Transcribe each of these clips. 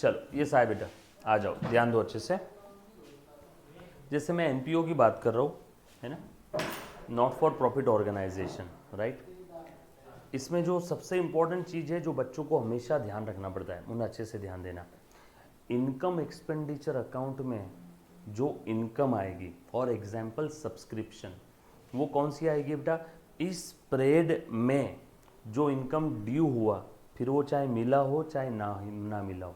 चलो ये साहब बेटा आ जाओ, ध्यान दो अच्छे से। जैसे मैं एनपीओ की बात कर रहा हूँ, है ना, not for profit organisation, right. इसमें जो सबसे इंपॉर्टेंट चीज़ है जो बच्चों को हमेशा ध्यान रखना पड़ता है, उन्हें अच्छे से ध्यान देना। इनकम एक्सपेंडिचर अकाउंट में जो इनकम आएगी, फॉर एग्जाम्पल सब्सक्रिप्शन, वो कौन सी आएगी बेटा? इस स्प्रेड में जो इनकम ड्यू हुआ, फिर वो चाहे मिला हो चाहे ना मिला हो,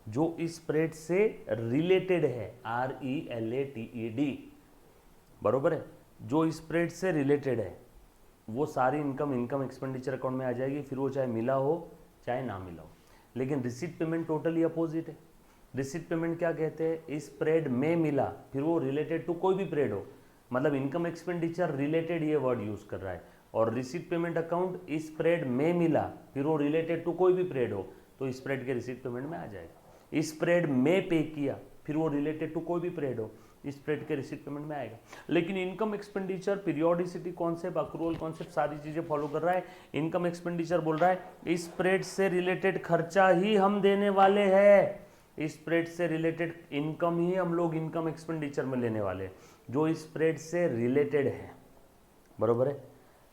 जो इस स्प्रेड से रिलेटेड है, RELATED, बरोबर है, जो स्प्रेड से रिलेटेड है, वो सारी इनकम एक्सपेंडिचर अकाउंट में आ जाएगी, फिर वो चाहे मिला हो चाहे ना मिला हो। लेकिन रिसीट पेमेंट टोटली अपोजिट है। रिसीट पेमेंट क्या कहते हैं? इस स्प्रेड में मिला, फिर वो रिलेटेड टू कोई भी स्प्रेड हो, मतलब इनकम एक्सपेंडिचर रिलेटेड ये वर्ड यूज कर रहा है। और रिसीट पेमेंट अकाउंट इस स्प्रेड में मिला, फिर वो रिलेटेड टू कोई भी स्प्रेड हो, तो स्प्रेड के रिसीट पेमेंट में आ जाएगा। इस स्प्रेड में पे किया, फिर वो रिलेटेड टू कोई भी स्प्रेड हो, इस स्प्रेड के रिसीट पेमेंट में आएगा। लेकिन income expenditure periodicity concept, accrual concept सारी चीजें फॉलो कर रहा है। इनकम एक्सपेंडिचर बोल रहा है इस स्प्रेड से रिलेटेड खर्चा ही हम देने वाले हैं, इस स्प्रेड से रिलेटेड इनकम ही हम लोग इनकम एक्सपेंडिचर में लेने वाले हैं, जो इस स्प्रेड से रिलेटेड है, बरोबर है।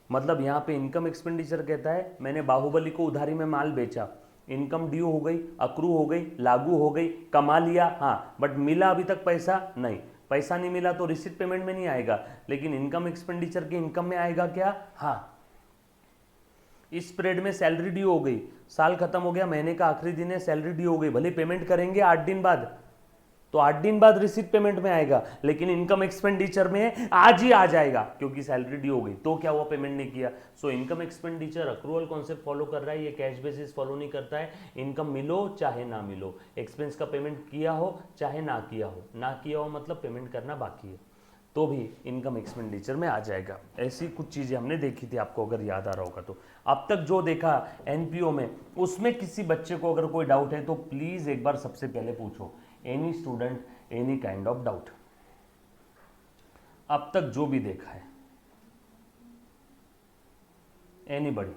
मतलब यहाँ पे इनकम एक्सपेंडिचर कहता है मैंने बाहुबली को उधारी में माल बेचा, इनकम ड्यू हो गई, अक्रू हो गई, लागू हो गई, कमा लिया, हाँ, बट मिला अभी तक पैसा नहीं, पैसा नहीं मिला तो रिसीट पेमेंट में नहीं आएगा, लेकिन इनकम एक्सपेंडिचर की इनकम में आएगा क्या? हाँ। इस स्प्रेड में सैलरी ड्यू हो गई, साल खत्म हो गया, महीने का आखिरी दिन है, सैलरी ड्यू हो गई, भले पेमेंट करेंगे 8 दिन बाद, तो 8 दिन बाद रिसीट पेमेंट में आएगा, लेकिन इनकम एक्सपेंडिचर में आज ही आ जाएगा क्योंकि सैलरी ड्यू हो गई। तो क्या हुआ? पेमेंट नहीं किया। So income expenditure accrual concept follow कर रहा है, ये कैश बेसिस फॉलो नहीं करता है। इनकम मिलो चाहे ना मिलो, एक्सपेंस का पेमेंट किया हो चाहे ना किया हो, ना किया हो मतलब पेमेंट करना बाकी है, तो भी इनकम एक्सपेंडिचर में आ जाएगा। ऐसी कुछ चीज़ें हमने देखी थी, आपको अगर याद आ रहा होगा तो। अब तक जो देखा एनपीओ में, उसमें किसी बच्चे को अगर कोई डाउट है तो प्लीज़ एक बार सबसे पहले पूछो। Any student, any kind of doubt, अब तक जो भी देखा है, एनीबडी?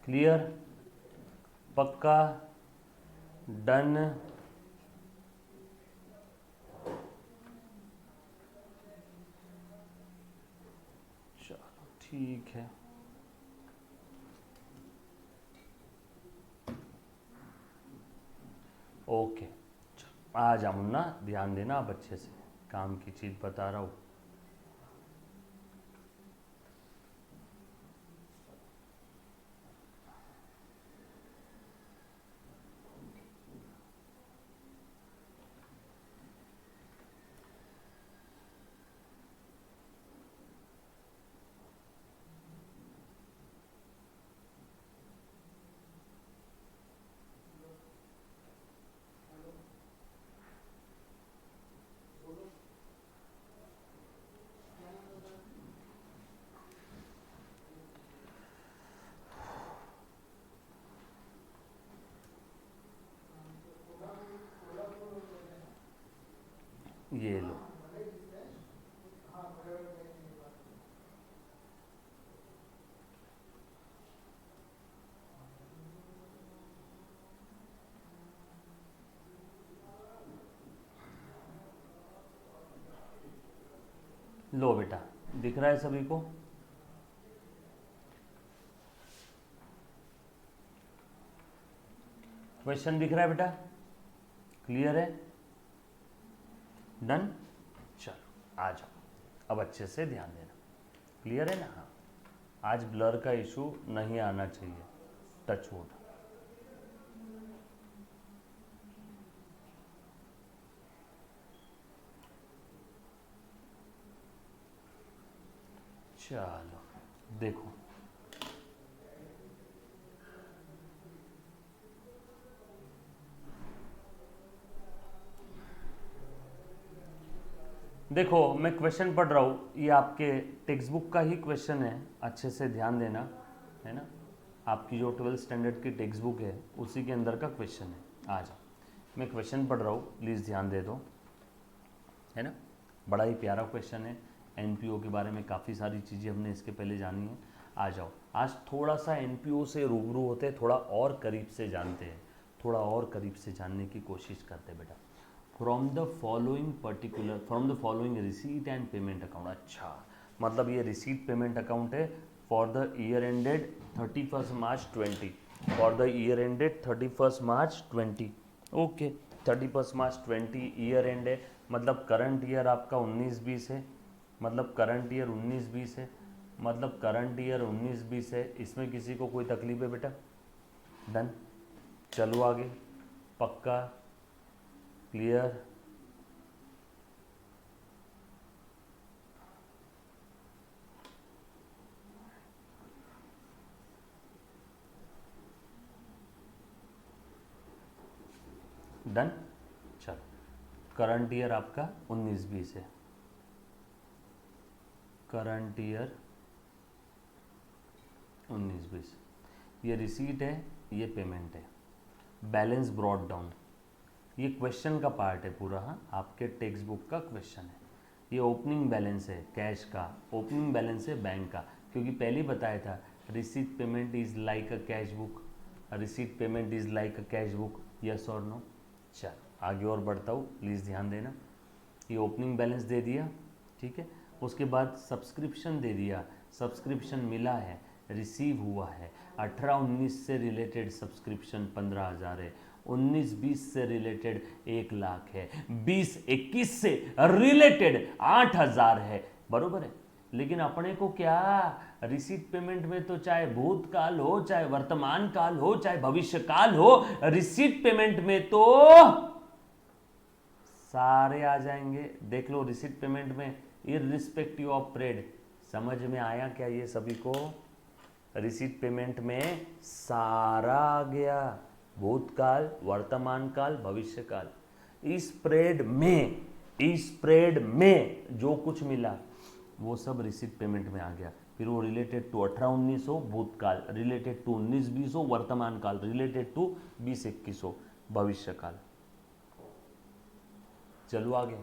क्लियर? पक्का? डन? चलो ठीक है। ओके, आ जा मुन्ना, ध्यान देना अब अच्छे से, काम की चीज बता रहा हूँ। ये लो, लो बेटा, दिख रहा है सभी को? क्वेश्चन दिख रहा है बेटा? क्लियर है? डन? चलो आ जाओ, अब अच्छे से ध्यान देना। क्लियर है ना? हाँ, आज ब्लर का इशू नहीं आना चाहिए, टच वुड। चलो देखो, देखो मैं क्वेश्चन पढ़ रहा हूँ, ये आपके टेक्स्ट बुक का ही क्वेश्चन है, अच्छे से ध्यान देना, है ना। आपकी जो 12th स्टैंडर्ड की टेक्स्ट बुक है उसी के अंदर का क्वेश्चन है। आ जाओ, मैं क्वेश्चन पढ़ रहा हूँ, प्लीज़ ध्यान दे दो, है ना। बड़ा ही प्यारा क्वेश्चन है, एनपीओ के बारे में काफ़ी सारी चीज़ें हमने इसके पहले जानी है। आ जाओ, आज थोड़ा सा एनपीओ से रूबरू होते हैं, थोड़ा और करीब से जानते हैं, थोड़ा और करीब से जानने की कोशिश करते हैं बेटा। From the following receipt and payment account. अच्छा, मतलब ये रिसीट पेमेंट अकाउंट है for the year ended 31 March 20, for the year ended 31 March 20। Okay, 31 March 20 year and है, मतलब करंट ईयर आपका 19-20 है, मतलब करंट ईयर 19-20 है, मतलब करंट ईयर 19-20 है। इसमें किसी को कोई तकलीफ है बेटा? डन, चलो आगे, पक्का, क्लियर? डन, चलो, करंट ईयर आपका 19-20 है, करंट ईयर 19-20, ये रिसीट है, ये पेमेंट है, बैलेंस ब्रॉट डाउन, ये क्वेश्चन का पार्ट है पूरा, हाँ, आपके टेक्स्ट बुक का क्वेश्चन है। ये ओपनिंग बैलेंस है कैश का, ओपनिंग बैलेंस है बैंक का, क्योंकि पहले ही बताया था receipt payment is like a cash book, receipt payment is like a cash book, yes और नो। चल आगे और बढ़ता हूँ, प्लीज़ ध्यान देना। ये ओपनिंग बैलेंस दे दिया, ठीक है, उसके बाद सब्सक्रिप्शन दे दिया, सब्सक्रिप्शन मिला है, रिसीव हुआ है, 18-19 से रिलेटेड सब्सक्रिप्शन 15,000 है, 19-20 से रिलेटेड 1 लाख है, 20-21 से रिलेटेड 8,000 है, बरोबर है। लेकिन अपने को क्या, रिसीट पेमेंट में तो चाहे भूतकाल हो, चाहे वर्तमान काल हो, चाहे भविष्य काल हो, रिसीट पेमेंट में तो सारे आ जाएंगे। देख लो रिसीट पेमेंट में इररिस्पेक्टिव ऑफ पीरियड, समझ में आया क्या ये सभी को? रिसीट पेमेंट में सारा आ गया, भूतकाल, वर्तमान काल, भविष्य काल। इस स्प्रेड में जो कुछ मिला वो सब रिसीट पेमेंट में आ गया। फिर वो रिलेटेड टू 18-19 हो भूतकाल, रिलेटेड टू 19-20 हो वर्तमान काल, रिलेटेड टू 20-21 हो भविष्य काल। चलो आगे,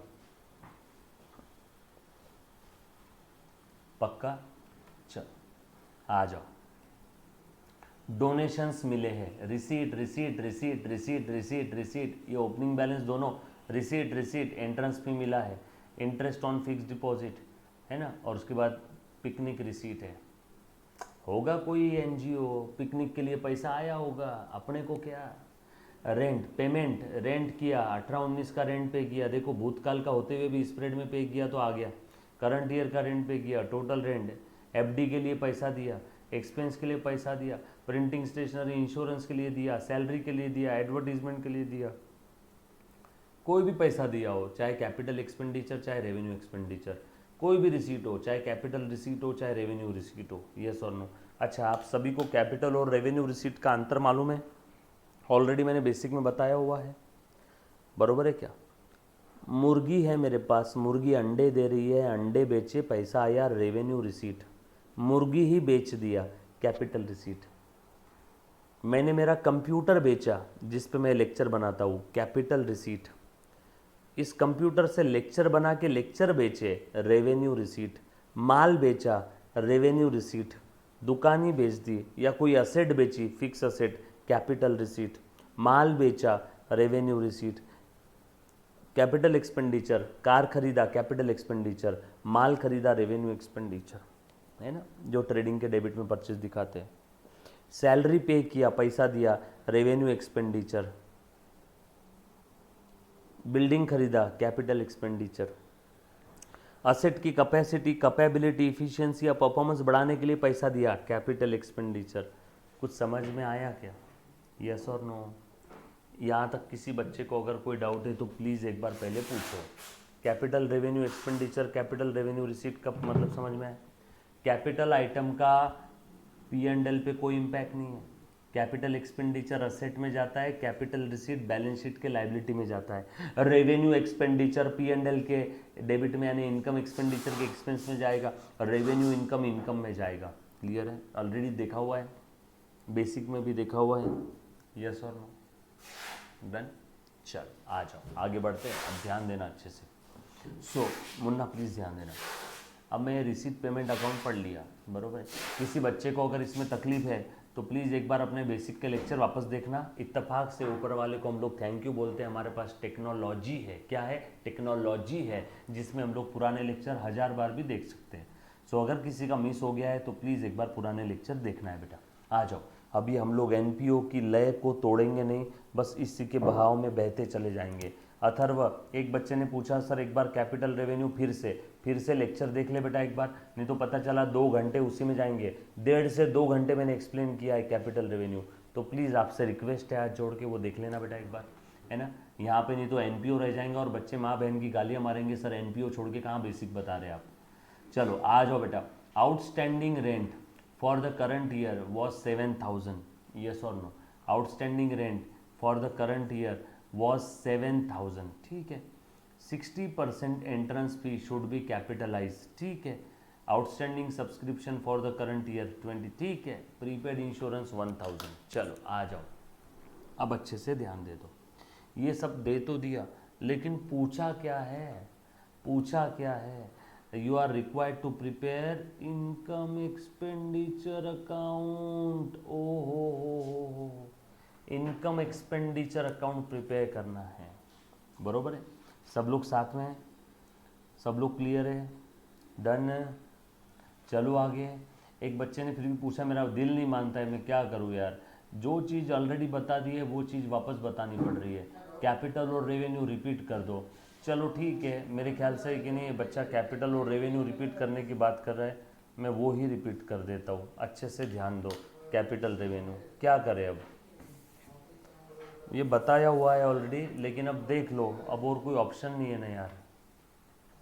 पक्का? चल आ जाओ, डोनेशंस मिले हैं, receipt receipt receipt receipt receipt receipt, ये ओपनिंग बैलेंस दोनों, रिसीट रिसीट, एंट्रेंस फी मिला है, इंटरेस्ट ऑन फिक्स डिपॉजिट है ना, और उसके बाद पिकनिक रिसीट है। होगा कोई एनजीओ पिकनिक के लिए पैसा आया होगा, अपने को क्या। रेंट पेमेंट, रेंट किया, 18-19 का रेंट पे किया, देखो भूतकाल का होते हुए भी स्प्रेड में पे किया तो आ गया, करंट ईयर का रेंट पे किया, टोटल रेंट, एफडी के लिए पैसा दिया, एक्सपेंस के लिए पैसा दिया, प्रिंटिंग स्टेशनरी इंश्योरेंस के लिए दिया, सैलरी के लिए दिया, एडवर्टीजमेंट के लिए दिया, कोई भी पैसा दिया हो, चाहे कैपिटल एक्सपेंडिचर चाहे रेवेन्यू एक्सपेंडिचर, कोई भी रिसीट हो, चाहे कैपिटल रिसीट हो चाहे रेवेन्यू रिसीट हो, यस और नो। अच्छा, आप सभी को कैपिटल और रेवेन्यू रिसीट का अंतर मालूम है? ऑलरेडी मैंने बेसिक में बताया हुआ है, बरोबर है क्या? मुर्गी है मेरे पास, मुर्गी अंडे दे रही है, अंडे बेचे, पैसा आया, रेवेन्यू रिसीट, मुर्गी ही बेच दिया, कैपिटल रिसीट। मैंने मेरा कंप्यूटर बेचा जिस पे मैं लेक्चर बनाता हूँ, कैपिटल रिसीट। इस कंप्यूटर से लेक्चर बना के लेक्चर बेचे, रेवेन्यू रिसीट। माल बेचा, रेवेन्यू रिसीट। दुकानी बेच दी या कोई असेट बेची, फिक्स असेट, कैपिटल रिसीट। माल बेचा, revenue receipt. Capital expenditure, car खरीदा, कैपिटल एक्सपेंडिचर। माल खरीदा, रेवेन्यू एक्सपेंडिचर, है ना, जो ट्रेडिंग के डेबिट में परचेज दिखाते हैं। सैलरी पे किया, पैसा दिया, रेवेन्यू एक्सपेंडिचर। बिल्डिंग खरीदा, कैपिटल एक्सपेंडिचर। असेट की कैपेसिटी, कैपेबिलिटी, इफिशिएंसी या परफॉर्मेंस बढ़ाने के लिए पैसा दिया, कैपिटल एक्सपेंडिचर। कुछ समझ में आया क्या? यस और नो? यहाँ तक किसी बच्चे को अगर कोई डाउट है तो प्लीज़ एक बार पहले पूछो। Capital revenue expenditure, capital revenue receipt का मतलब समझ में आया? कैपिटल आइटम का P&L पे कोई इम्पैक्ट नहीं है, कैपिटल एक्सपेंडिचर असेट में जाता है, कैपिटल रिसीट बैलेंस शीट के लाइबिलिटी में जाता है। रेवेन्यू एक्सपेंडिचर P&L के डेबिट में यानी इनकम एक्सपेंडिचर के एक्सपेंस में जाएगा, रेवेन्यू इनकम इनकम में जाएगा। क्लियर है? ऑलरेडी देखा हुआ है, बेसिक में भी देखा हुआ है, यस और नो? डन। चल आ जाओ आगे बढ़ते हैं, अब ध्यान देना अच्छे से। सो मुन्ना प्लीज़ ध्यान देना। अब मैं रिसीट पेमेंट अकाउंट पढ़ लिया, बरोबर है। किसी बच्चे को अगर इसमें तकलीफ है तो प्लीज़ एक बार अपने बेसिक के लेक्चर वापस देखना। इत्तेफाक से ऊपर वाले को हम लोग थैंक यू बोलते हैं, हमारे पास टेक्नोलॉजी है। क्या है? टेक्नोलॉजी है, जिसमें हम लोग पुराने लेक्चर 1000 बार भी देख सकते हैं। सो अगर किसी का मिस हो गया है तो प्लीज़ एक बार पुराने लेक्चर देखना है बेटा। आ जाओ, अभी हम लोग एनपीओ की लय को तोड़ेंगे नहीं, बस इसी के बहाव में बहते चले जाएंगे। अथर्व, एक बच्चे ने पूछा सर एक बार कैपिटल रेवेन्यू फिर से लेक्चर देख ले बेटा एक बार, नहीं तो पता चला 2 घंटे उसी में जाएंगे। 1.5 से 2 घंटे मैंने एक्सप्लेन किया है कैपिटल रेवेन्यू, तो प्लीज़ आपसे रिक्वेस्ट है आज जोड़ के वो देख लेना बेटा एक बार, है ना। यहाँ पे नहीं तो एनपीओ रह जाएंगे और बच्चे माँ बहन की गालियाँ मारेंगे, सर एनपीओ छोड़ के कहाँ बेसिक बता रहे आप। चलो आ जाओ बेटा। Outstanding rent for the current year was 7000, yes और no. Outstanding rent for the current year was 7000, ठीक है। 60% entrance fee should be capitalize, ठीक है। Outstanding subscription for the current year 20, ठीक है। Prepaid insurance 1000। चलो आ जाओ, अब अच्छे से ध्यान दे दो। ये सब दे तो दिया, लेकिन पूछा क्या है? पूछा क्या है? You are required to prepare income expenditure account. ओ हो, इनकम एक्सपेंडिचर अकाउंट प्रिपेयर करना है, बरोबर है। सब लोग साथ में हैं, सब लोग क्लियर है, डन है। चलो आगे। एक बच्चे ने फिर भी पूछा मेरा दिल नहीं मानता है, मैं क्या करूँ यार, जो चीज़ ऑलरेडी बता दी है वो चीज़ वापस बतानी पड़ रही है। कैपिटल और रेवेन्यू रिपीट कर दो। चलो ठीक है, मेरे ख्याल से कि नहीं, बच्चा कैपिटल और रेवेन्यू रिपीट करने की बात कर रहा है, मैं वो ही रिपीट कर देता हूँ। अच्छे से ध्यान दो, कैपिटल रेवेन्यू क्या करें अब, ये बताया हुआ है ऑलरेडी, लेकिन अब देख लो, अब और कोई ऑप्शन नहीं है ना यार।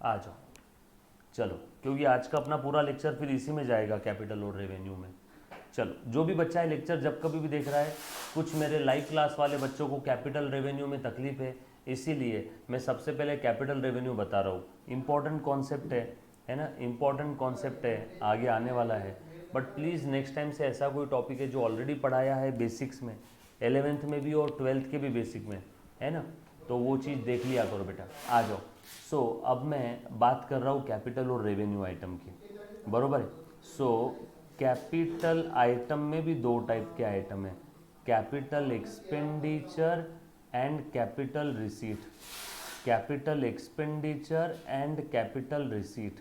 आ जाओ चलो, क्योंकि आज का अपना पूरा लेक्चर फिर इसी में जाएगा, कैपिटल और रेवेन्यू में। चलो, जो भी बच्चा है लेक्चर जब कभी भी देख रहा है, कुछ मेरे लाइव क्लास वाले बच्चों को कैपिटल रेवेन्यू में तकलीफ है, इसीलिए मैं सबसे पहले कैपिटल रेवेन्यू बता रहा हूँ। इम्पॉर्टेंट कॉन्सेप्ट है ना, इम्पॉर्टेंट कॉन्सेप्ट है, आगे आने वाला है। बट प्लीज़ नेक्स्ट टाइम से ऐसा कोई टॉपिक है जो ऑलरेडी पढ़ाया है बेसिक्स में, 11th में भी और 12th के भी बेसिक में, है ना, तो वो चीज़ देख लिया करो बेटा। आ जाओ। सो अब मैं बात कर रहा हूँ कैपिटल और रेवेन्यू आइटम की, बरोबर है। सो कैपिटल आइटम में भी 2 टाइप के आइटम है, capital expenditure and capital receipt. Capital expenditure and capital receipt,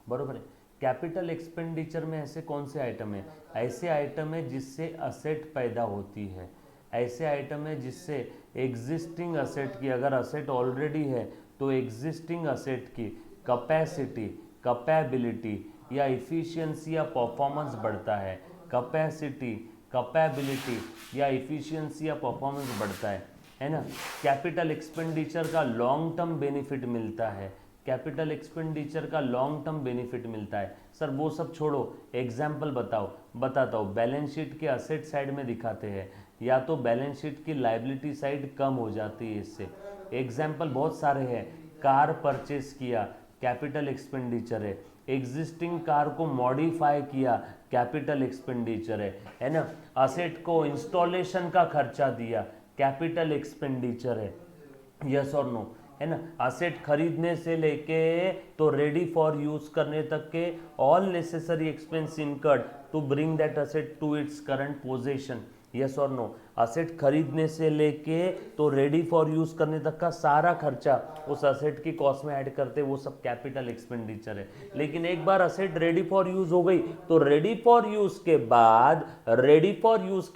बरोबर है। कैपिटल एक्सपेंडिचर में ऐसे कौन से आइटम है? ऐसे आइटम है जिससे असेट पैदा होती है, ऐसे आइटम है जिससे एग्जिस्टिंग असेट की, अगर असेट ऑलरेडी है तो एग्जिस्टिंग असेट की कैपेसिटी, कैपेबिलिटी या इफिशियंसी या परफॉर्मेंस बढ़ता है। कैपेसिटी, कैपेबिलिटी या इफिशियंसी या परफॉर्मेंस बढ़ता है ना। कैपिटल एक्सपेंडिचर का लॉन्ग टर्म बेनिफिट मिलता है, कैपिटल एक्सपेंडिचर का लॉन्ग टर्म बेनिफिट मिलता है। सर वो सब छोड़ो, एग्जाम्पल बताता हूँ। बैलेंस शीट के असेट साइड में दिखाते हैं, या तो बैलेंस शीट की लाइबिलिटी साइड कम हो जाती है इससे। एग्जाम्पल बहुत सारे हैं। कार परचेस किया, कैपिटल एक्सपेंडिचर है। एग्जिस्टिंग कार को मॉडिफाई किया, कैपिटल एक्सपेंडिचर है ना। असेट को इंस्टॉलेशन का खर्चा दिया, कैपिटल एक्सपेंडिचर है, यस और नो, है ना। असेट खरीदने से लेके तो रेडी फॉर यूज करने तक के all necessary expense incurred to bring that asset to its current position, yes और नो। असेट खरीदने से लेके तो रेडी फॉर यूज करने तक का सारा खर्चा उस असेट की कॉस्ट में ऐड करते, वो सब कैपिटल एक्सपेंडिचर है। लेकिन एक बार असेट रेडी फॉर यूज हो गई तो रेडी फॉर यूज के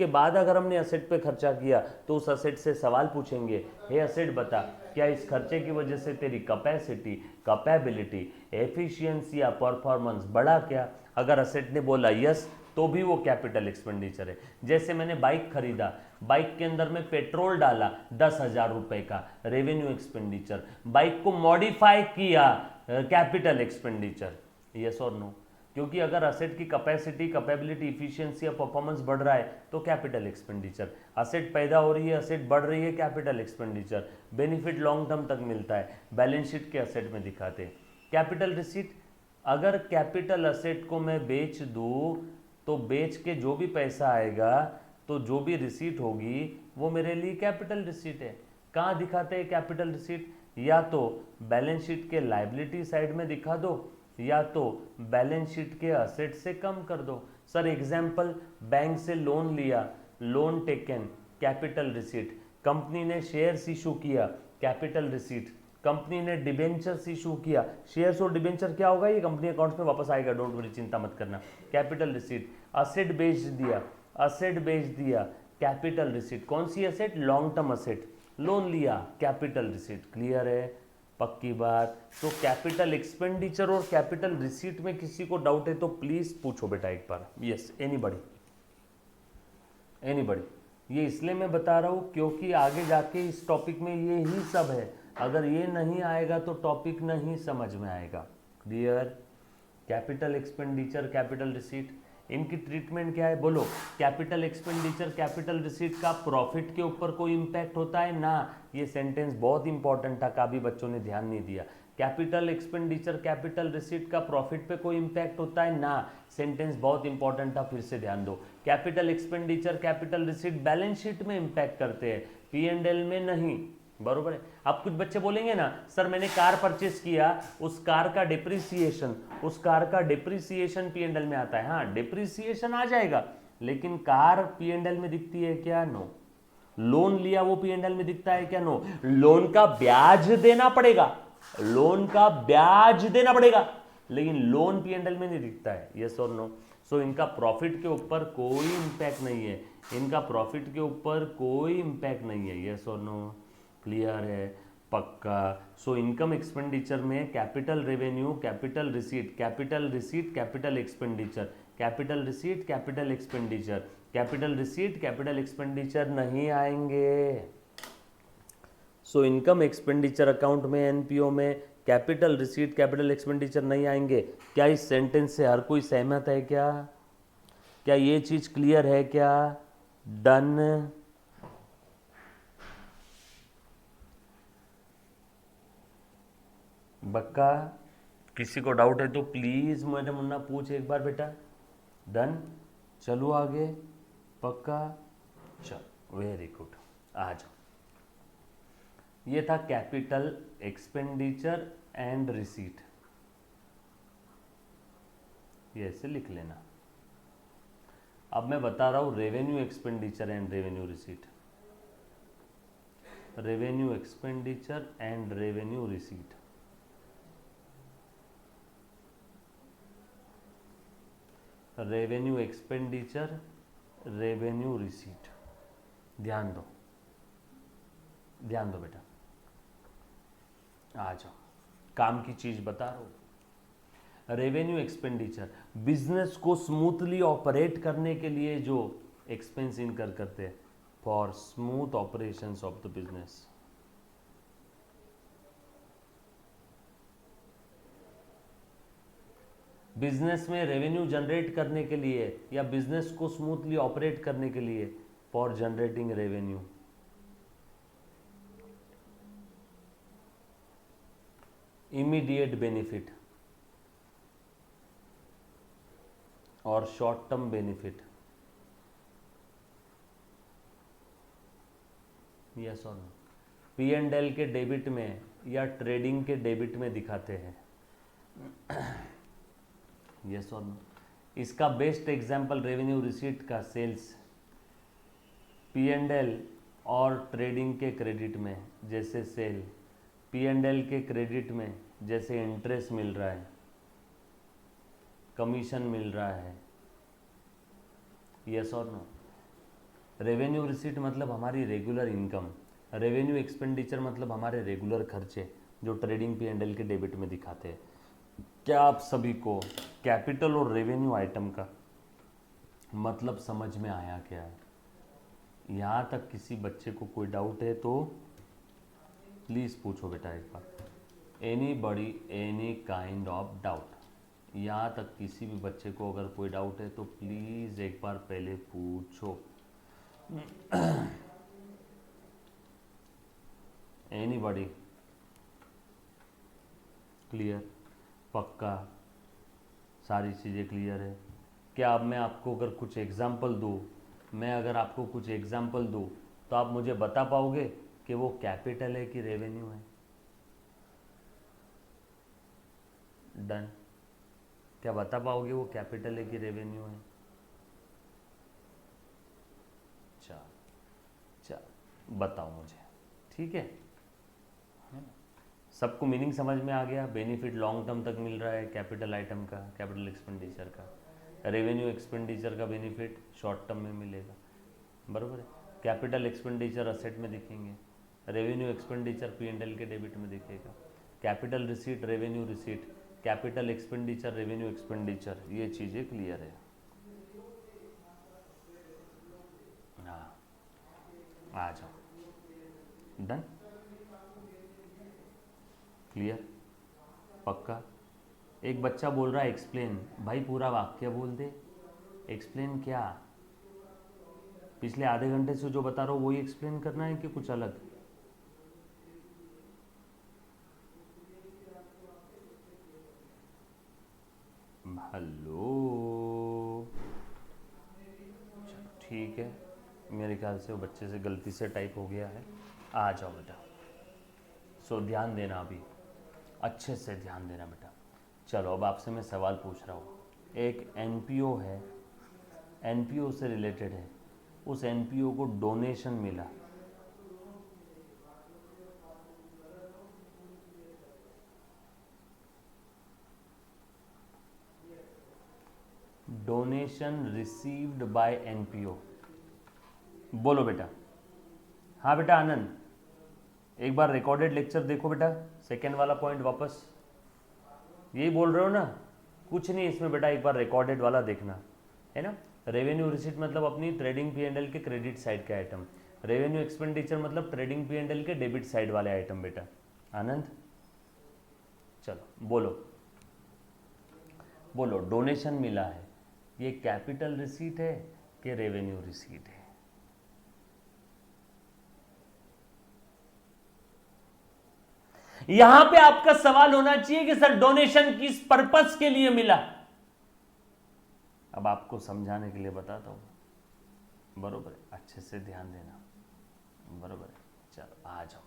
बाद अगर हमने असेट पे खर्चा किया तो उस असेट से सवाल पूछेंगे, हे असेट बता, क्या इस खर्चे की वजह से तेरी कैपेसिटी, कैपेबिलिटी, एफिशिएंसी या परफॉर्मेंस बढ़ा क्या? अगर असेट ने बोला यस, तो भी वो कैपिटल एक्सपेंडिचर है। जैसे मैंने बाइक खरीदा, बाइक के अंदर में पेट्रोल डाला 10,000 रुपए का, रेवेन्यू एक्सपेंडिचर। बाइक को मॉडिफाई किया, कैपिटल एक्सपेंडिचर, यस और नो। क्योंकि अगर असेट की कैपेसिटी, कैपेबिलिटी, इफिशिएंसी या परफॉर्मेंस बढ़ रहा है तो कैपिटल एक्सपेंडिचर। असेट पैदा हो रही है, असेट बढ़ रही है, capital expenditure. Benefit long term तक मिलता है, बैलेंस शीट के असेट में दिखाते हैं। कैपिटल रिसीट, अगर कैपिटल असेट को मैं बेच दूं तो बेच के जो भी पैसा आएगा, तो जो भी रिसीट होगी वो मेरे लिए कैपिटल रिसीट है। कहाँ दिखाते हैं कैपिटल रिसीट? या तो बैलेंस शीट के लायबिलिटी साइड में दिखा दो या तो बैलेंस शीट के असेट से कम कर दो। सर एग्जाम्पल, बैंक से लोन लिया, loan taken, capital receipt. Company ने शेयर्स इशू किया, कैपिटल रिसीट। कंपनी ने डिबेंचर्स इशू किया, शेयर्स और डिबेंचर क्या होगा, ये कंपनी अकाउंट्स में वापस आएगा, डोंट वरी, चिंता मत करना, कैपिटल रिसीट। असेट बेच दिया, असेट बेच दिया, कैपिटल रिसीट। कौन सी asset? Long term asset. Loan लिया, कैपिटल रिसीट। क्लियर है? पक्की बात। तो कैपिटल एक्सपेंडिचर और कैपिटल रिसीट में किसी को डाउट है तो प्लीज पूछो बेटा एक बार। Yes, anybody, anybody. ये इसलिए मैं बता रहा हूँ क्योंकि आगे जाके इस टॉपिक में ये ही सब है, अगर ये नहीं आएगा तो टॉपिक नहीं समझ में आएगा। Clear? Capital expenditure, capital receipt, इनकी ट्रीटमेंट क्या है बोलो? कैपिटल एक्सपेंडिचर, कैपिटल रिसीट का प्रॉफिट के ऊपर कोई इंपैक्ट होता है ना? ये सेंटेंस बहुत इंपॉर्टेंट था, काफी बच्चों ने ध्यान नहीं दिया। कैपिटल एक्सपेंडिचर, कैपिटल रिसीट का प्रॉफिट पे कोई इंपैक्ट होता है ना? सेंटेंस बहुत इंपॉर्टेंट था, फिर से ध्यान दो। Capital expenditure, capital receipt balance sheet में इंपैक्ट करते हैं, P&L में नहीं। बरोबर है? अब कुछ बच्चे बोलेंगे ना, सर मैंने कार परचेस किया, उस कार का डिप्रिसिएशन, उस कार का डिप्रिसिएशन P&L में आता है। हाँ, डिप्रिसिएशन आ जाएगा, लेकिन कार P&L में दिखती है क्या? नो। लोन लिया वो P&L में दिखता है क्या? नो। लोन का ब्याज देना पड़ेगा, लोन का ब्याज देना पड़ेगा, लेकिन लोन P&L में नहीं दिखता है। यस और नो? सो इनका प्रॉफिट के ऊपर कोई इंपैक्ट नहीं है, इनका प्रॉफिट के ऊपर कोई इंपैक्ट नहीं है। यस और नो? क्लियर है? पक्का। सो इनकम एक्सपेंडिचर में capital revenue, capital receipt, capital receipt, capital expenditure, capital receipt, capital expenditure, capital receipt, capital expenditure नहीं आएंगे। सो इनकम एक्सपेंडिचर अकाउंट में, एनपीओ में कैपिटल रिसीट, कैपिटल एक्सपेंडिचर नहीं आएंगे। क्या इस सेंटेंस से हर कोई सहमत है क्या? क्या ये चीज क्लियर है क्या? डन? बक्का? किसी को डाउट है तो प्लीज मेरे मुन्ना पूछ एक बार बेटा। डन? चलो आगे। पक्का? चलो, वेरी गुड, आ जाओ। ये था कैपिटल एक्सपेंडिचर एंड रिसीट, ये ऐसे लिख लेना। अब मैं बता रहा हूं revenue expenditure and revenue receipt, revenue expenditure and revenue receipt. Revenue expenditure, revenue receipt, ध्यान दो, ध्यान दो बेटा, आ जाओ। काम की चीज बता रहा हूं। रेवेन्यू एक्सपेंडिचर, बिजनेस को स्मूथली ऑपरेट करने के लिए जो एक्सपेंस इनकर करते हैं, for smooth operations of the business. Business में रेवेन्यू जनरेट करने के लिए या बिजनेस को स्मूथली ऑपरेट करने के लिए, for generating revenue. Immediate benefit और शॉर्ट टर्म बेनिफिट। यस और नो? P&L के डेबिट में या ट्रेडिंग के डेबिट में दिखाते हैं। यस और नो? इसका बेस्ट एग्जांपल रेवेन्यू रिसीट का, सेल्स। P&L और ट्रेडिंग के क्रेडिट में जैसे सेल, P&L के क्रेडिट में जैसे इंटरेस्ट मिल रहा है, कमीशन मिल रहा है। यस और नो? रेवेन्यू रिसीट मतलब हमारी रेगुलर इनकम, रेवेन्यू एक्सपेंडिचर मतलब हमारे रेगुलर खर्चे जो ट्रेडिंग P&L के डेबिट में दिखाते हैं। क्या आप सभी को कैपिटल और रेवेन्यू आइटम का मतलब समझ में आया क्या है? यहाँ तक किसी बच्चे को कोई डाउट है तो प्लीज़ पूछो बेटा एक बार। Anybody, any kind of doubt? यहाँ तक किसी भी बच्चे को अगर कोई डाउट है तो प्लीज़ एक बार पहले पूछो। एनीबॉडी? क्लियर? पक्का? सारी चीज़ें क्लियर है क्या? अब मैं आपको अगर कुछ एग्जाम्पल दूँ, मैं अगर आपको कुछ एग्जाम्पल दूँ तो आप मुझे बता पाओगे कि वो कैपिटल है कि रेवेन्यू है? डन। क्या बता पाओगे वो कैपिटल है कि रेवेन्यू है? चल चल बताओ मुझे, ठीक है ना? सबको मीनिंग समझ में आ गया? बेनिफिट लॉन्ग टर्म तक मिल रहा है कैपिटल आइटम का, कैपिटल एक्सपेंडिचर का। रेवेन्यू एक्सपेंडिचर का बेनिफिट शॉर्ट टर्म में मिलेगा, बराबर है। कैपिटल एक्सपेंडिचर असेट में दिखेंगे, रेवेन्यू एक्सपेंडिचर P&L के डेबिट में दिखेगा। Capital receipt revenue receipt, capital expenditure revenue expenditure, ये चीज़ें क्लियर है। हाँ आ जाओ, डन, क्लियर, पक्का। एक बच्चा बोल रहा है एक्सप्लेन, भाई पूरा वाक्य बोल दे। एक्सप्लेन क्या? पिछले आधे घंटे से जो बता रहा हूँ वही एक्सप्लेन करना है कि कुछ अलग? हेलो, चलो ठीक है, मेरे ख्याल से वो बच्चे से गलती से टाइप हो गया है। आ जाओ बेटा, सो ध्यान देना, अभी अच्छे से ध्यान देना बेटा। चलो अब आपसे मैं सवाल पूछ रहा हूँ। एक एनपीओ है, एनपीओ से रिलेटेड है, उस एनपीओ को डोनेशन मिला, डोनेशन रिसीव्ड बाय एनपीओ। बोलो बेटा। हाँ बेटा आनंद, एक बार रिकॉर्डेड लेक्चर देखो बेटा, सेकेंड वाला पॉइंट वापस, यही बोल रहे हो ना? कुछ नहीं इसमें बेटा, एक बार रिकॉर्डेड वाला देखना है ना। रेवेन्यू रिसीट मतलब अपनी ट्रेडिंग P&L के क्रेडिट साइड के आइटम, रेवेन्यू एक्सपेंडिचर मतलब ट्रेडिंग P&L के डेबिट साइड वाले आइटम बेटा। आनंद चलो बोलो, बोलो डोनेशन मिला है, ये कैपिटल रिसीट है कि रेवेन्यू रिसीट है? यहां पे आपका सवाल होना चाहिए कि सर डोनेशन किस पर्पस के लिए मिला। अब आपको समझाने के लिए बताता हूं, बरोबर है, अच्छे से ध्यान देना, बरोबर है। चलो आ जाओ,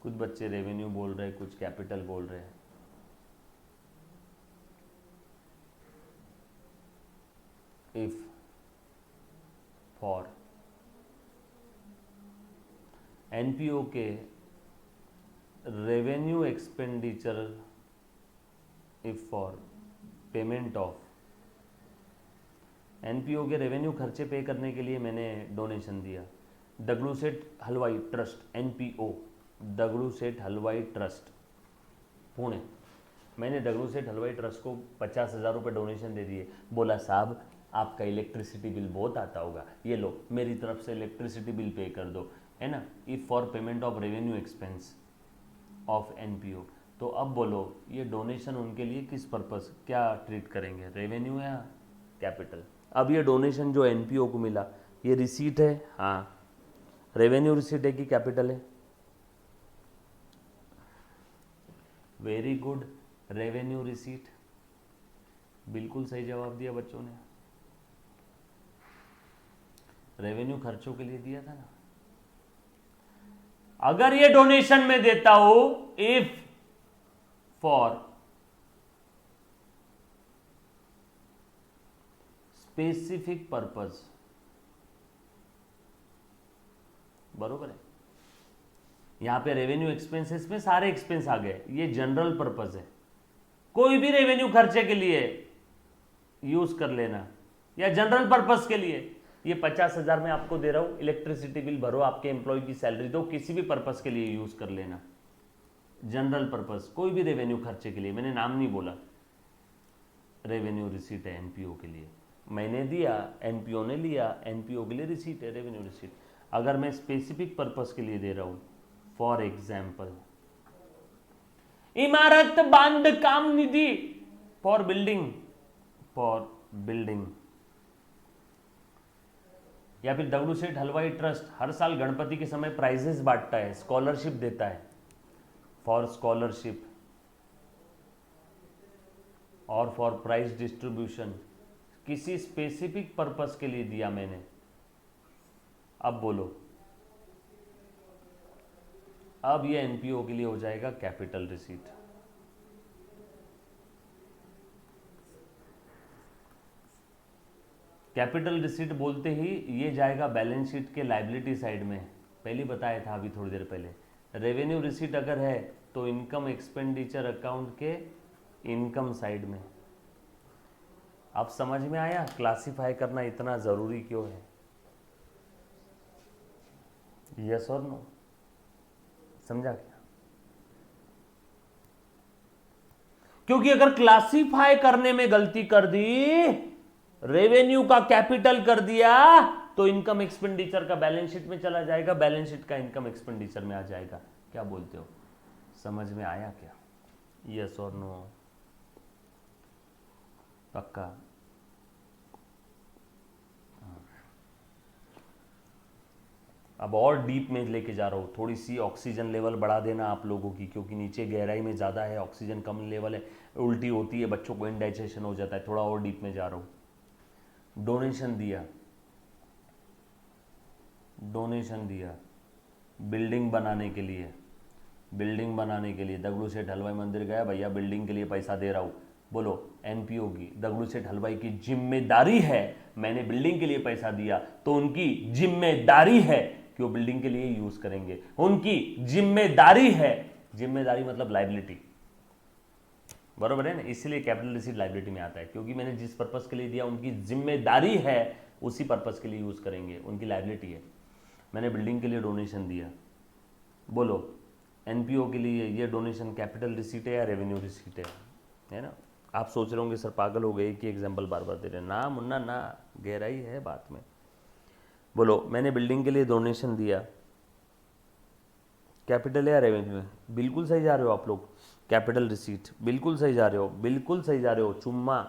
कुछ बच्चे रेवेन्यू बोल रहे हैं, कुछ कैपिटल बोल रहे हैं। इफ फॉर एनपीओ के revenue expenditure, if for payment of, NPO के रेवेन्यू खर्चे पे करने के लिए मैंने डोनेशन दिया। दगड़ू सेठ हलवाई ट्रस्ट एनपीओ, दगड़ू सेठ हलवाई ट्रस्ट पुणे, मैंने दगड़ू सेठ हलवाई ट्रस्ट को 50,000 रुपये डोनेशन दे दिए। बोला साहब आपका इलेक्ट्रिसिटी बिल बहुत आता होगा, ये लो मेरी तरफ से इलेक्ट्रिसिटी बिल पे कर दो, है ना। If for payment of revenue expense of NPO, तो अब बोलो ये डोनेशन उनके लिए किस पर्पस, क्या ट्रीट करेंगे, रेवेन्यू या कैपिटल? अब ये डोनेशन जो एनपीओ को मिला, ये रिसीट है, हाँ, रेवेन्यू रिसीट है कि कैपिटल है? वेरी गुड, रेवेन्यू रिसीट, बिल्कुल सही जवाब दिया बच्चों ने। रेवेन्यू खर्चों के लिए दिया था ना। अगर ये डोनेशन में देता हो इफ फॉर स्पेसिफिक पर्पस, बरोबर है। यहां पे रेवेन्यू एक्सपेंसेस में सारे एक्सपेंस आ गए, ये जनरल पर्पस है, कोई भी रेवेन्यू खर्चे के लिए यूज कर लेना, या जनरल पर्पस के लिए। ये 50,000 मैं आपको दे रहा हूं, इलेक्ट्रिसिटी बिल भरो, आपके एम्प्लॉय की सैलरी दो, किसी भी पर्पस के लिए यूज कर लेना, जनरल पर्पस, कोई भी रेवेन्यू खर्चे के लिए, मैंने नाम नहीं बोला। रेवेन्यू रिसीट है एनपीओ के लिए, मैंने दिया, एनपीओ ने लिया, एनपीओ के लिए रिसीट है, रेवेन्यू रिसीट। अगर मैं स्पेसिफिक पर्पस के लिए दे रहा हूं, फॉर एग्जाम्पल इमारत बांधकाम निधि, फॉर बिल्डिंग, फॉर बिल्डिंग, या फिर दगड़ू सेठ हलवाई ट्रस्ट हर साल गणपति के समय प्राइजेस बांटता है, स्कॉलरशिप देता है, फॉर स्कॉलरशिप और फॉर प्राइज डिस्ट्रीब्यूशन, किसी स्पेसिफिक पर्पस के लिए दिया मैंने। अब बोलो अब ये एनपीओ के लिए हो जाएगा कैपिटल रिसीट। कैपिटल रिसीट बोलते ही ये जाएगा बैलेंस शीट के लायबिलिटी साइड में, पहले बताया था अभी थोड़ी देर पहले। रेवेन्यू रिसीट अगर है तो इनकम एक्सपेंडिचर अकाउंट के इनकम साइड में। अब समझ में आया क्लासिफाई करना इतना जरूरी क्यों है? यस और नो? समझा क्या? क्योंकि अगर क्लासिफाई करने में गलती कर दी, रेवेन्यू का कैपिटल कर दिया, तो इनकम एक्सपेंडिचर का बैलेंस शीट में चला जाएगा, बैलेंस शीट का इनकम एक्सपेंडिचर में आ जाएगा। क्या बोलते हो? समझ में आया क्या? यस और नो? पक्का? अब और डीप में लेके जा रहा हूँ, थोड़ी सी ऑक्सीजन लेवल बढ़ा देना आप लोगों की, क्योंकि नीचे गहराई में ज़्यादा है, ऑक्सीजन कम लेवल है, उल्टी होती है, बच्चों को इंडाइजेशन हो जाता है। थोड़ा और डीप में जा रहा हूँ। डोनेशन दिया, डोनेशन दिया बिल्डिंग बनाने के लिए, बिल्डिंग बनाने के लिए दगड़ू सेठ हलवाई मंदिर गया, भैया बिल्डिंग के लिए पैसा दे रहा हूँ। बोलो एनपीओ की, दगड़ू सेठ हलवाई की जिम्मेदारी है, मैंने बिल्डिंग के लिए पैसा दिया तो उनकी जिम्मेदारी है कि वो बिल्डिंग के लिए यूज करेंगे, उनकी जिम्मेदारी है। जिम्मेदारी मतलब लायबिलिटी, बरोबर है ना? इसलिए कैपिटल रिसीट लायबिलिटी में आता है, क्योंकि मैंने जिस पर्पस के लिए दिया उनकी जिम्मेदारी है, उसी पर्पस के लिए यूज करेंगे, उनकी लायबिलिटी है। मैंने बिल्डिंग के लिए डोनेशन दिया, बोलो एनपीओ के लिए ये डोनेशन कैपिटल रिसीट है या रेवेन्यू रिसीट है ना? आप सोच रहे होंगे सर पागल हो गए कि एग्जाम्पल बार बार दे रहे हैं। ना मुन्ना ना, गहराई है बात में। बोलो मैंने बिल्डिंग के लिए डोनेशन दिया, कैपिटल है या रेवेन्यू है? बिल्कुल सही जा रहे हो आप लोग। कैपिटल रिसीट, बिल्कुल सही जा रहे हो, बिल्कुल सही जा रहे हो। चुम्मा,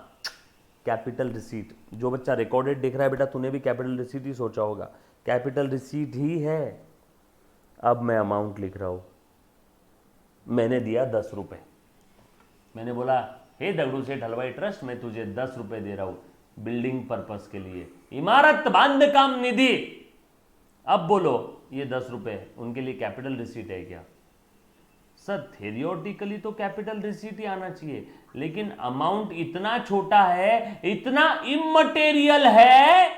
कैपिटल रिसीट। जो बच्चा रिकॉर्डेड देख रहा है बेटा, तूने भी कैपिटल रिसीट ही सोचा होगा, कैपिटल रिसीट ही है। अब मैं अमाउंट लिख रहा हूं, मैंने दिया 10 रुपए, मैंने बोला हे दगड़ू सेठ हलवाई ट्रस्ट, मैं तुझे 10 रुपए दे रहा हूं बिल्डिंग पर्पस के लिए, इमारत बांध काम निधि। अब बोलो ये 10 रुपए उनके लिए कैपिटल रिसीट है क्या? सर थेरियोटिकली तो कैपिटल रिसीट ही आना चाहिए, लेकिन अमाउंट इतना छोटा है, इतना इममटेरियल है।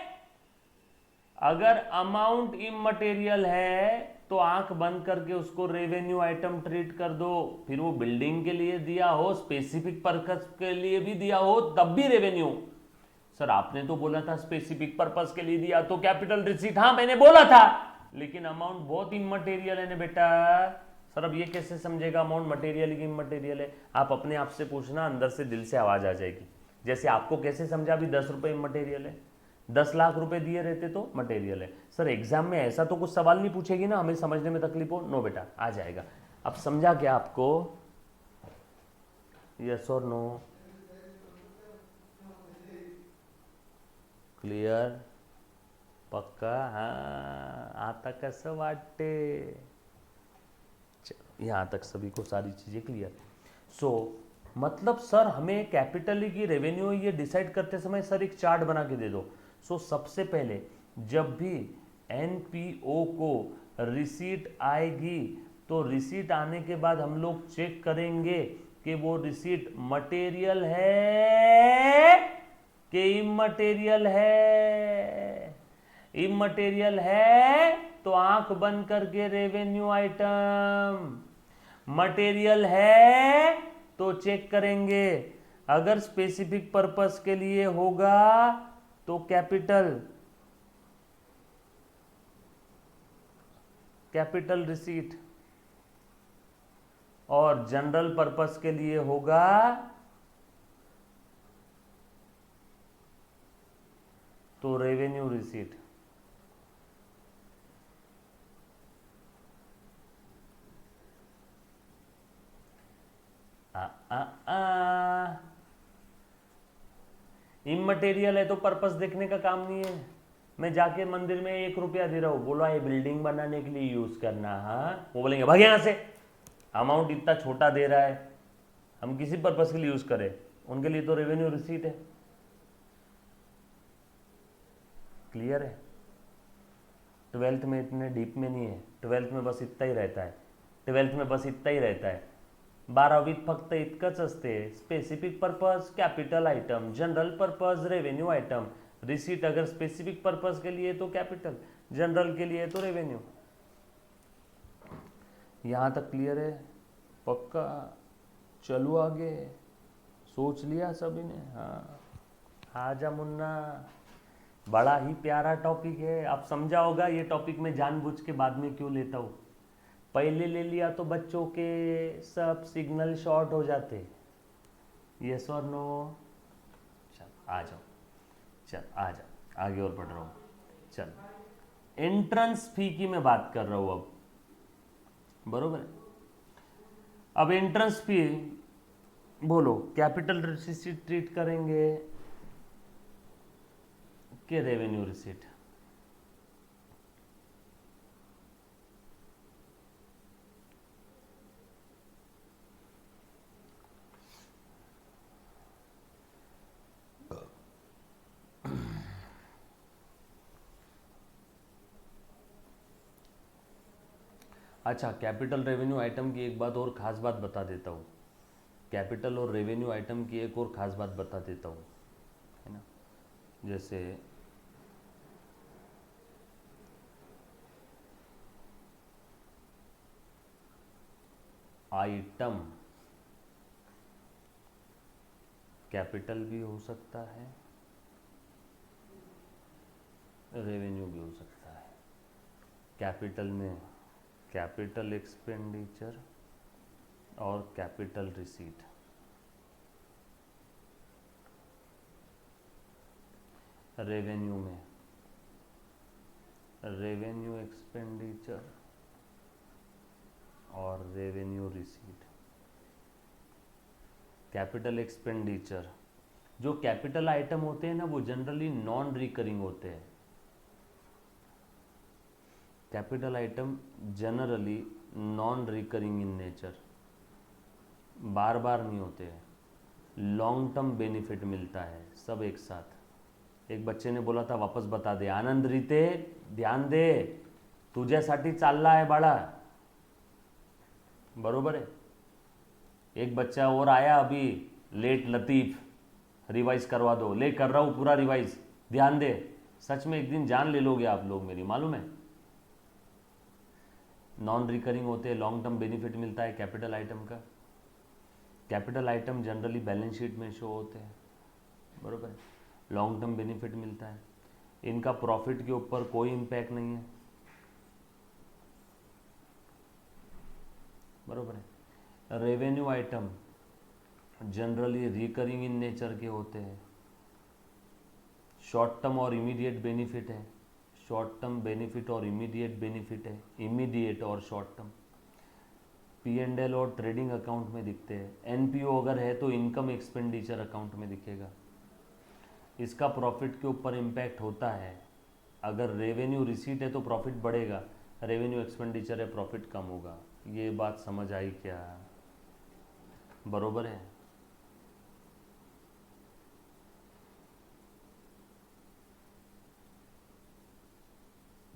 अगर अमाउंट इममटेरियल है तो आंख बंद करके उसको रेवेन्यू आइटम ट्रीट कर दो। फिर वो बिल्डिंग के लिए दिया हो, स्पेसिफिक पर्पस के लिए भी दिया हो, तब भी रेवेन्यू। सर आपने तो बोला था स्पेसिफिक पर्पस के लिए दिया तो कैपिटल रिसीट, हाँ मैंने बोला था, लेकिन अमाउंट बहुत इममटेरियल है ना बेटा। सर अब ये कैसे समझेगा अमाउंट मटेरियल की इममटेरियल है? आप अपने आप से पूछना, अंदर से दिल से आवाज आ जाएगी। जैसे आपको कैसे समझा अभी 10 रुपए इममटेरियल है, 10 लाख रुपए दिए रहते तो मटेरियल है। सर एग्जाम में ऐसा तो कुछ सवाल नहीं पूछेगी ना हमें समझने में तकलीफ हो? नो बेटा आ जाएगा। अब समझा क्या आपको? यस और नो? क्लियर? पक्का? हाँ आता कसं वाटते? यहां तक सभी को सारी चीजें क्लियर? सो मतलब सर हमें कैपिटल की रेवेन्यू ये डिसाइड करते समय सर एक चार्ट बना के दे दो। सो सबसे पहले जब भी एनपीओ को रिसीट आएगी तो रिसीट आने के बाद हम लोग चेक करेंगे कि वो रिसीट मटेरियल है कि इममटेरियल है। इममटेरियल है तो आंख बंद करके रेवेन्यू आइटम, मटेरियल है तो चेक करेंगे। अगर स्पेसिफिक पर्पस के लिए होगा तो कैपिटल, कैपिटल रिसीट, और जनरल पर्पस के लिए होगा तो रेवेन्यू रिसीट। इममटेरियल है तो पर्पस देखने का काम नहीं है। मैं जाके मंदिर में 1 रुपया दे रहा हूं, बोला ये बिल्डिंग बनाने के लिए यूज करना, हाँ वो बोलेंगे भाग यहां से, अमाउंट इतना छोटा दे रहा है, हम किसी पर्पस के लिए यूज करें, उनके लिए तो रेवेन्यू रिसीट है। क्लियर है? 12th में इतने डीप में नहीं है, 12th में बस इतना ही रहता है ट्वेल्थ में बस इतना ही रहता है. 12वीत फक्त इतकंच असते. Specific purpose capital item, general purpose revenue item. Receipt अगर स्पेसिफिक पर्पज के लिए तो कैपिटल, जनरल के लिए तो रेवेन्यू. यहां तक क्लियर है? पक्का? चलो आगे. सोच लिया सभी ने? हाँ. आजा मुन्ना, बड़ा ही प्यारा टॉपिक है. आप समझा होगा ये टॉपिक मैं जानबूझ के बाद में क्यों लेता हूँ. पहले ले लिया तो बच्चों के सब सिग्नल शॉर्ट हो जाते. यस और नो? चल आ जाओ, चल आ जा, आगे और पढ़ रहा हूँ. चल, एंट्रेंस फी की मैं बात कर रहा हूँ अब. बरोबर है. अब एंट्रेंस फी बोलो, कैपिटल रिसीट ट्रीट करेंगे कि रेवेन्यू रिसीट? अच्छा, कैपिटल रेवेन्यू आइटम की एक बात और ख़ास बात बता देता हूँ. कैपिटल और रेवेन्यू आइटम की एक और ख़ास बात बता देता हूँ, है ना. जैसे आइटम कैपिटल भी हो सकता है, रेवेन्यू भी हो सकता है. कैपिटल में कैपिटल एक्सपेंडिचर और कैपिटल रिसीट. रेवेन्यू में रेवेन्यू एक्सपेंडिचर और रेवेन्यू रिसीट. कैपिटल एक्सपेंडिचर, जो कैपिटल आइटम होते हैं ना वो जनरली नॉन रिकरिंग होते हैं. Capital item generally non recurring in nature, बार बार नहीं होते हैं. लॉन्ग टर्म बेनिफिट मिलता है सब एक साथ. एक बच्चे ने बोला था वापस बता दे. आनंद रीते ध्यान दे, तुझ्यासाठी चालला है बाळा. बरोबर है. एक बच्चा और आया अभी लेट, लतीफ, रिवाइज करवा दो. ले कर रहा हूँ पूरा रिवाइज, ध्यान दे. सच में एक दिन जान ले लोगे आप लोग मेरी, मालूम है. नॉन रिकरिंग होते हैं, लॉन्ग टर्म बेनिफिट मिलता है कैपिटल आइटम का. Capital item generally balance sheet में शो होते हैं. बरोबर है. लॉन्ग टर्म बेनिफिट मिलता है. इनका प्रॉफिट के ऊपर कोई इम्पैक्ट नहीं है. बरोबर है. Revenue item generally recurring in nature के होते हैं. शॉर्ट टर्म और इमीडिएट बेनिफिट है. शॉर्ट टर्म बेनिफिट और इमीडिएट बेनिफिट है. इमीडिएट और शॉर्ट टर्म P&L और ट्रेडिंग अकाउंट में दिखते हैं. एनपीओ अगर है तो इनकम एक्सपेंडिचर अकाउंट में दिखेगा. इसका प्रॉफिट के ऊपर इम्पैक्ट होता है. अगर रेवेन्यू रिसीट है तो प्रॉफिट बढ़ेगा, रेवेन्यू एक्सपेंडिचर है प्रॉफिट कम होगा. ये बात समझ आई क्या? बरोबर है.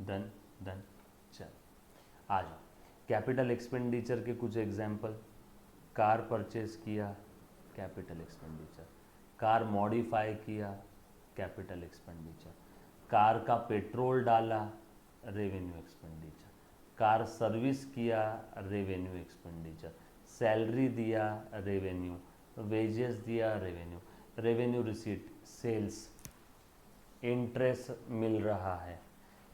Done done. चल आ जाओ. कैपिटल एक्सपेंडिचर के कुछ एग्जाम्पल. कार परचेज किया, कैपिटल एक्सपेंडिचर. कार मॉडिफाई किया, कैपिटल एक्सपेंडिचर. कार का पेट्रोल डाला, रेवेन्यू एक्सपेंडिचर. कार सर्विस किया, रेवेन्यू एक्सपेंडिचर. सैलरी दिया, रेवेन्यू. वेजेस दिया, revenue. Revenue receipt, sales. Interest मिल रहा है,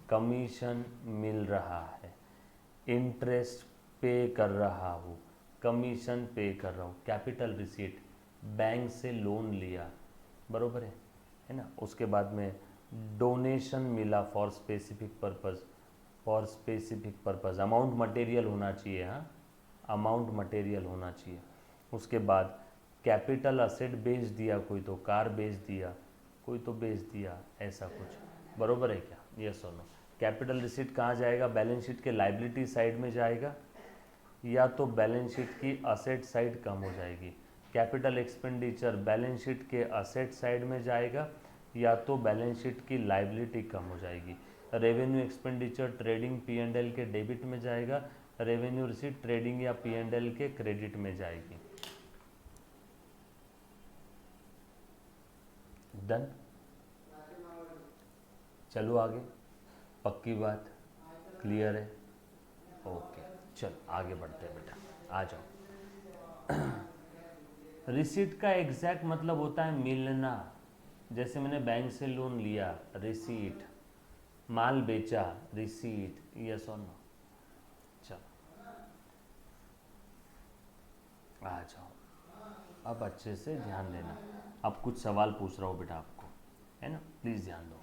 कमीशन मिल रहा है. इंटरेस्ट पे कर रहा हूँ, कमीशन पे कर रहा हूँ. कैपिटल रिसीट, बैंक से लोन लिया. बरोबर है ना. उसके बाद में डोनेशन मिला for specific purpose. For specific purpose amount material होना चाहिए. हाँ, अमाउंट मटेरियल होना चाहिए. उसके बाद कैपिटल असेट बेच दिया, कोई तो कार बेच दिया, कोई तो बेच दिया, ऐसा कुछ. बरोबर है क्या? यस और नो. कैपिटल रिसीट कहाँ जाएगा? बैलेंस शीट के लाइबिलिटी साइड में जाएगा, या तो बैलेंस शीट की असेट साइड कम हो जाएगी. कैपिटल एक्सपेंडिचर बैलेंस शीट के असेट साइड में जाएगा, या तो बैलेंस शीट की लाइबिलिटी कम हो जाएगी. रेवेन्यू एक्सपेंडिचर ट्रेडिंग P&L के डेबिट में जाएगा, रेवेन्यू रिसीट ट्रेडिंग या P&L के क्रेडिट में जाएगी। डन। चलो आगे, पक्की बात, क्लियर है? ओके, चल आगे बढ़ते हैं बेटा, आ जाओ। रिसीट का एग्जैक्ट मतलब होता है मिलना। जैसे मैंने बैंक से लोन लिया, रिसीट, माल बेचा, रिसीट, यस और नो। चलो आ जाओ, अब अच्छे से ध्यान देना। अब कुछ सवाल पूछ रहा हूँ बेटा आपको, है ना, प्लीज़ ध्यान दो।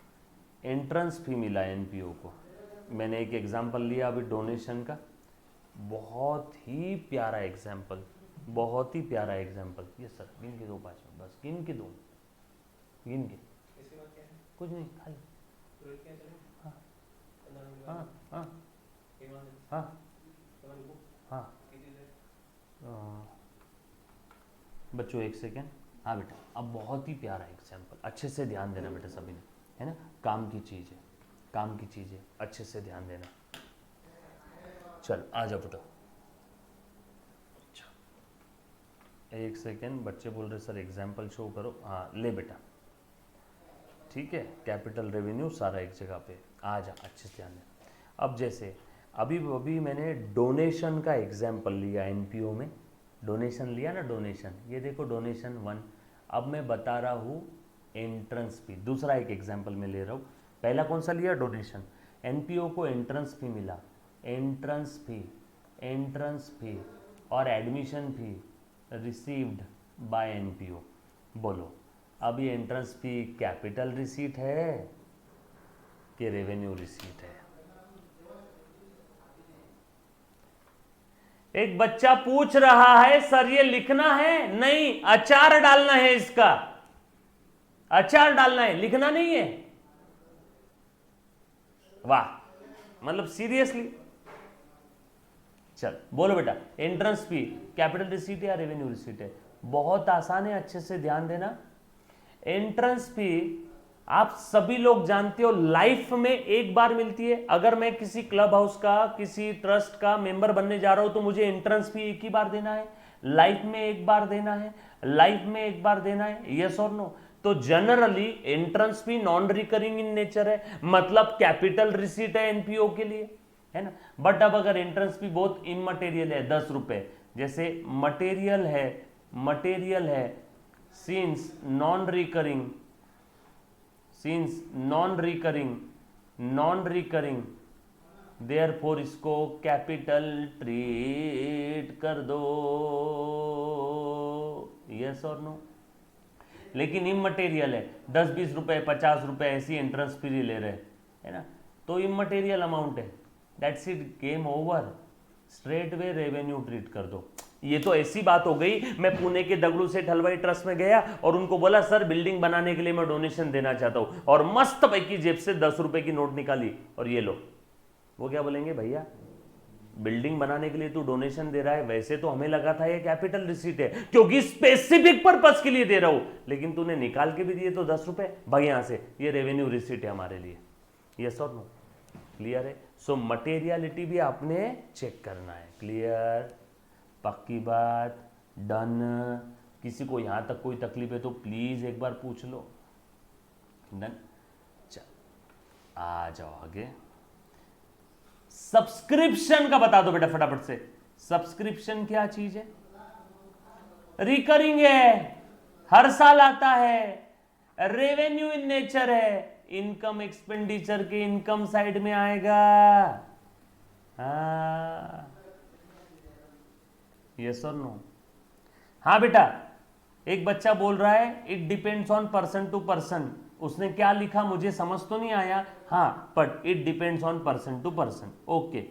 एंट्रेंस फी मिला एनपीओ को, मैंने एक एग्जांपल लिया अभी डोनेशन का, बहुत ही प्यारा एग्जांपल, बहुत ही प्यारा एग्जांपल। यस सर, गिन के दो 5 में, बस गिन के दो, गिन के, कुछ नहीं, खाली हाँ हाँ हाँ हाँ हाँ। बच्चों एक सेकेंड, हाँ बेटा, अब बहुत ही प्यारा एग्जांपल, अच्छे से ध्यान देना बेटा सभी ने, है ना, काम की चीज़ है, काम की चीज़ है, अच्छे से ध्यान देना। चल आ जाओ बेटा, एक सेकेंड, बच्चे बोल रहे सर एग्जाम्पल शो करो। हाँ ले बेटा, ठीक है, कैपिटल रेवेन्यू सारा एक जगह पे, आ जा, अच्छे से ध्यान दे। अब जैसे अभी मैंने डोनेशन का एग्जाम्पल लिया एनपीओ में, डोनेशन लिया ना, डोनेशन, ये देखो डोनेशन 1। अब मैं बता रहा हूँ एंट्रेंस फी, दूसरा एक एग्जाम्पल मैं ले रहा हूँ। पहला कौन सा लिया, डोनेशन। एनपीओ को एंट्रेंस फी मिला, एंट्रेंस फी और admission fee received by NPO. बोलो अब ये एंट्रेंस फी कैपिटल रिसीट है कि रेवेन्यू रिसीट है? एक बच्चा पूछ रहा है सर ये लिखना है? नहीं, अचार डालना है, इसका अचार डालना है, लिखना नहीं है। वाह, मतलब सीरियसली। चल बोलो बेटा, एंट्रेंस फी कैपिटल रिसीट या रेवेन्यू रिसीट है? बहुत आसान है, अच्छे से ध्यान देना। एंट्रेंस फी आप सभी लोग जानते हो लाइफ में एक बार मिलती है। अगर मैं किसी क्लब हाउस का, किसी ट्रस्ट का मेंबर बनने जा रहा हूं तो मुझे एंट्रेंस फी एक ही बार देना है, लाइफ में एक बार देना है, लाइफ में एक बार देना है, यस और नो? तो generally entrance fee non recurring in nature है, मतलब कैपिटल रिसीट है एनपीओ के लिए, है ना। बट अब अगर एंट्रेंस फी बहुत इमटेरियल है, 10 रुपए, जैसे मटेरियल है सिंस नॉन रिकरिंग देयरफॉर इसको कैपिटल ट्रीट कर दो, यस और नो? लेकिन इमटेरियल है, 10-20 रुपए 50 रुपए ऐसी एंट्रेंस फी ले रहे, है ना, तो इमटेरियल अमाउंट है, that's it, game over, straight way revenue treat कर दो। ये तो ऐसी बात हो गई, मैं पुणे के दगड़ू सेठ हलवाई ट्रस्ट में गया और उनको बोला सर बिल्डिंग बनाने के लिए मैं डोनेशन देना चाहता हूं, और मस्त पैकी जेब से 10 रुपए की नोट निकाली और ये लो। वो क्या बोलेंगे, भैया बिल्डिंग बनाने के लिए तू डोनेशन दे रहा है, वैसे तो हमें लगा था ये कैपिटल रिसीट है क्योंकि स्पेसिफिक पर्पस के लिए दे रहा हूं, लेकिन तूने निकाल के भी दिए तो 10 रुपए, भाई यहां से ये रेवेन्यू रिसीट है हमारे लिए, यस और नो? क्लियर है? सो मटेरियलिटी भी आपने चेक करना है, क्लियर, पक्की बात, डन। किसी को यहां तक कोई तकलीफ है तो प्लीज एक बार पूछ लो, डन। चल आ जाओ आगे, सब्सक्रिप्शन का बता दो बेटा फटाफट से। सब्सक्रिप्शन क्या चीज है? रिकरिंग है, हर साल आता है, रेवेन्यू इन नेचर है, इनकम एक्सपेंडिचर के इनकम साइड में आएगा। हाँ, यस और नो? हाँ बेटा, एक बच्चा बोल रहा है it depends on person to person, उसने क्या लिखा मुझे समझ तो नहीं आया, हाँ but it depends on person to person. Okay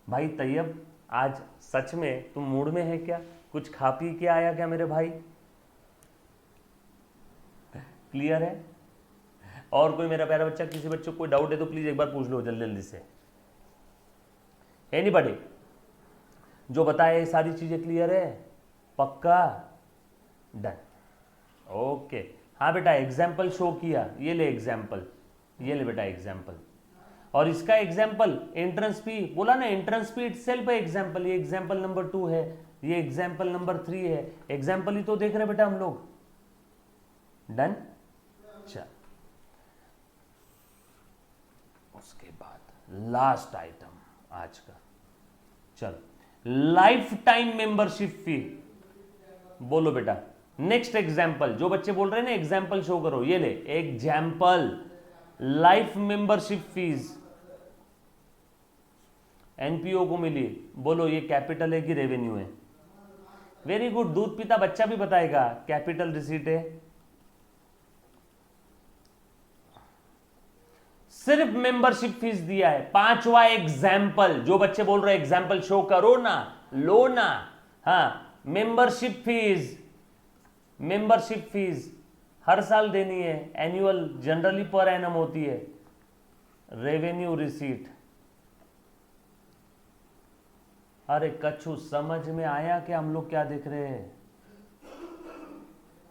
भाई तैयब, आज सच में तुम मूड में है क्या? कुछ खा पी के आया क्या मेरे भाई? क्लियर है? और कोई मेरा प्यारा बच्चा, किसी बच्चे को कोई डाउट है तो प्लीज एक बार पूछ लो जल्दी जल्दी से। एनीबॉडी जो बताए ये सारी चीजें क्लियर है? पक्का? Done, okay. हाँ बेटा एग्जाम्पल शो किया, ये ले एग्जाम्पल, ये ले बेटा एग्जाम्पल। और इसका एग्जाम्पल एंट्रेंस फी, बोला ना एंट्रेंस फी इटसेल्फ है एग्जाम्पल, ये एग्जाम्पल नंबर 2 है, ये एग्जाम्पल नंबर 3 है, एग्जाम्पल ही तो देख रहे बेटा हम लोग। डन। चल उसके बाद लास्ट आइटम आज का, चल लाइफ टाइम मेंबरशिप फी। बोलो बेटा नेक्स्ट एग्जाम्पल, जो बच्चे बोल रहे हैं ना एग्जाम्पल शो करो, ये ले example life membership fees NPO को मिली। बोलो ये कैपिटल है कि रेवेन्यू है? वेरी गुड, दूध पीता बच्चा भी बताएगा कैपिटल रिसीट है। सिर्फ मेंबरशिप फीस दिया है। पांचवा एग्जाम्पल, जो बच्चे बोल रहे एग्जाम्पल शो करो ना, लो ना, हाँ मेंबरशिप फीस, मेंबरशिप फीस हर साल देनी है, एनुअल जनरली पर एनम होती है। रेवेन्यू रिसीट, अरे कछु समझ में आया कि हम लोग क्या देख रहे हैं,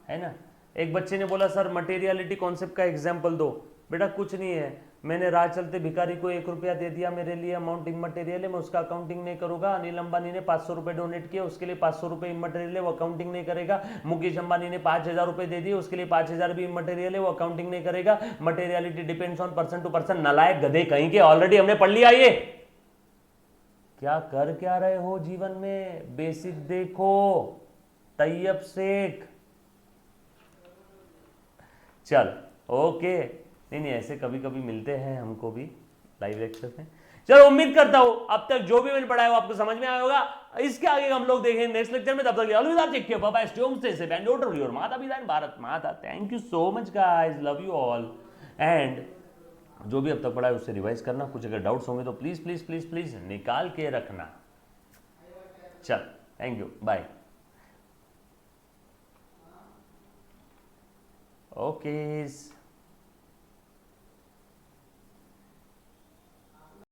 है ना? एक बच्चे ने बोला सर मटेरियलिटी कॉन्सेप्ट का एग्जाम्पल दो। बेटा कुछ नहीं है, मैंने राह चलते भिखारी को 1 रुपया दे दिया, मेरे लिए अमाउंट इमटेरियल है, मैं उसका अकाउंटिंग नहीं करूंगा। अनिल अंबानी ने 500 रुपए डोनेट किए, उसके लिए 500 रुपए इमटेरियल है, वो अकाउंटिंग नहीं करेगा। मुकेश अंबानी ने 5000 रुपए दे दिए, उसके लिए 5000 भी इमटेरियल है, वो अकाउंटिंग नहीं करेगा। Materiality depends on person to person. नालायक गधे कहीं के, ऑलरेडी हमने पढ़ लिया ये। क्या कर क्या रहे हो जीवन में? बेसिक देखो, तैयब शेख। चल ओके, नहीं ऐसे कभी कभी मिलते हैं हमको भी लाइव लेक्चर में। चलो उम्मीद करता हूं अब तक जो भी मैंने पढ़ाया वो आपको समझ में आया होगा। इसके आगे हम लोग देखेंगे नेक्स्ट लेक्चर में। तब तक अलविदा, take care, bye bye, stay home, stay safe and don't your माता पिता एंड भारत माता। Thank you so much guys, love you all. And जो भी अब तक पढ़ा है उससे रिवाइज करना, कुछ अगर डाउट्स होंगे तो प्लीज प्लीज प्लीज प्लीज निकाल के रखना। चल थैंक यू, बाय। ओके